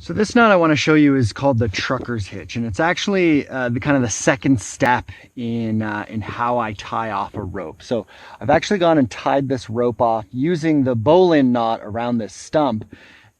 So this knot I want to show you is called the Trucker's Hitch, and it's actually the second step in how I tie off a rope. So I've actually gone and tied this rope off using the bowline knot around this stump,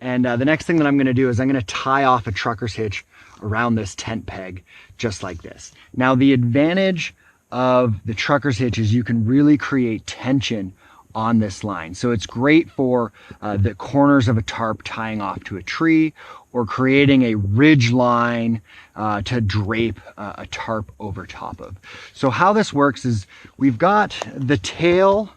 and the next thing that I'm going to do is I'm going to tie off a Trucker's Hitch around this tent peg, just like this. Now the advantage of the Trucker's Hitch is you can really create tension on this line. So it's great for the corners of a tarp tying off to a tree, or creating a ridge line to drape a tarp over top of. So how this works is we've got the tail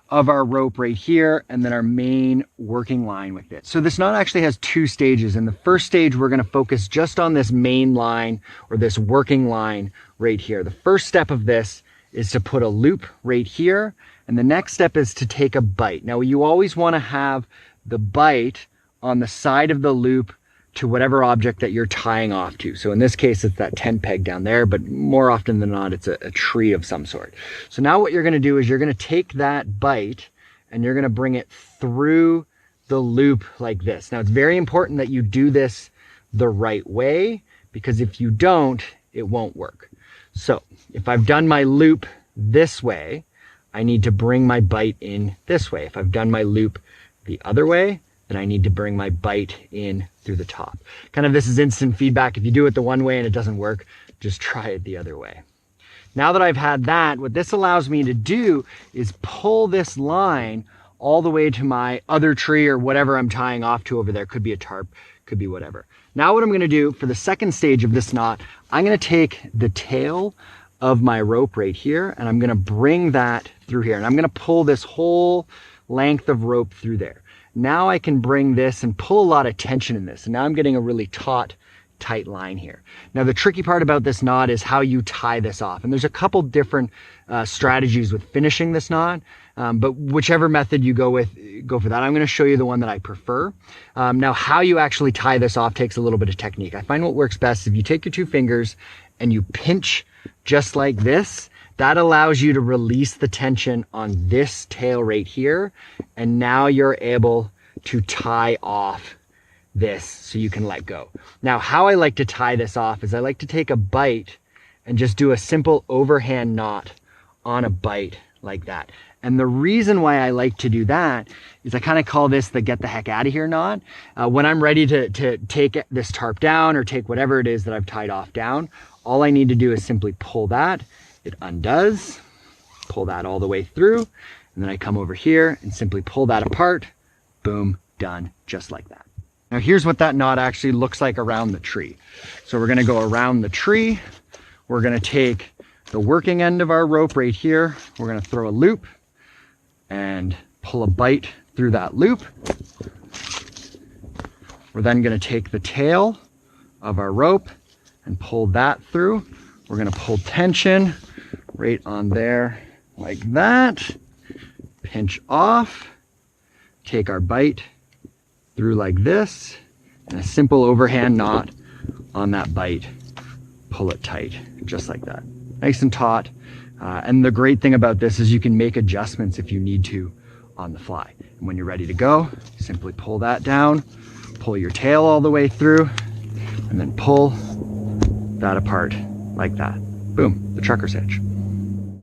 of our rope right here, and then our main working line with it. So this knot actually has two stages. In the first stage, we're going to focus just on this main line, or this working line right here. The first step of this is to put a loop right here, and the next step is to take a bite. Now you always want to have the bite on the side of the loop to whatever object that you're tying off to. So in this case, it's that tent peg down there, but more often than not, it's a tree of some sort. So now what you're gonna do is you're gonna take that bite and you're gonna bring it through the loop like this. Now it's very important that you do this the right way, because if you don't, it won't work. So if I've done my loop this way, I need to bring my bite in this way. If I've done my loop the other way, then I need to bring my bite in through the top. Kind of this is instant feedback. If you do it the one way and it doesn't work, just try it the other way. Now that I've had that, what this allows me to do is pull this line all the way to my other tree or whatever I'm tying off to over there. Could be a tarp, could be whatever. Now what I'm gonna do for the second stage of this knot, I'm gonna take the tail of my rope right here, and I'm gonna bring that through here. And I'm gonna pull this whole length of rope through there. Now I can bring this and pull a lot of tension in this. And now I'm getting a really taut, tight line here. Now the tricky part about this knot is how you tie this off. And there's a couple different strategies with finishing this knot, but whichever method you go with, go for that. I'm gonna show you the one that I prefer. Now how you actually tie this off takes a little bit of technique. I find what works best is if you take your two fingers and you pinch just like this. That allows you to release the tension on this tail right here. And now you're able to tie off this so you can let go. Now, how I like to tie this off is I like to take a bite and just do a simple overhand knot on a bite like that. And the reason why I like to do that is I kind of call this the get the heck out of here knot. When I'm ready to take this tarp down or take whatever it is that I've tied off down, all I need to do is simply pull that. It undoes, pull that all the way through, and then I come over here and simply pull that apart. Boom, done, just like that. Now here's what that knot actually looks like around the tree. So we're gonna go around the tree. We're gonna take the working end of our rope right here. We're gonna throw a loop and pull a bite through that loop. We're then gonna take the tail of our rope and pull that through. We're gonna pull tension right on there like that, pinch off, take our bite through like this, and a simple overhand knot on that bite, pull it tight, just like that. Nice and taut. And the great thing about this is you can make adjustments if you need to on the fly. And when you're ready to go, simply pull that down, pull your tail all the way through, and then pull that apart like that. Boom, the Trucker's Hitch.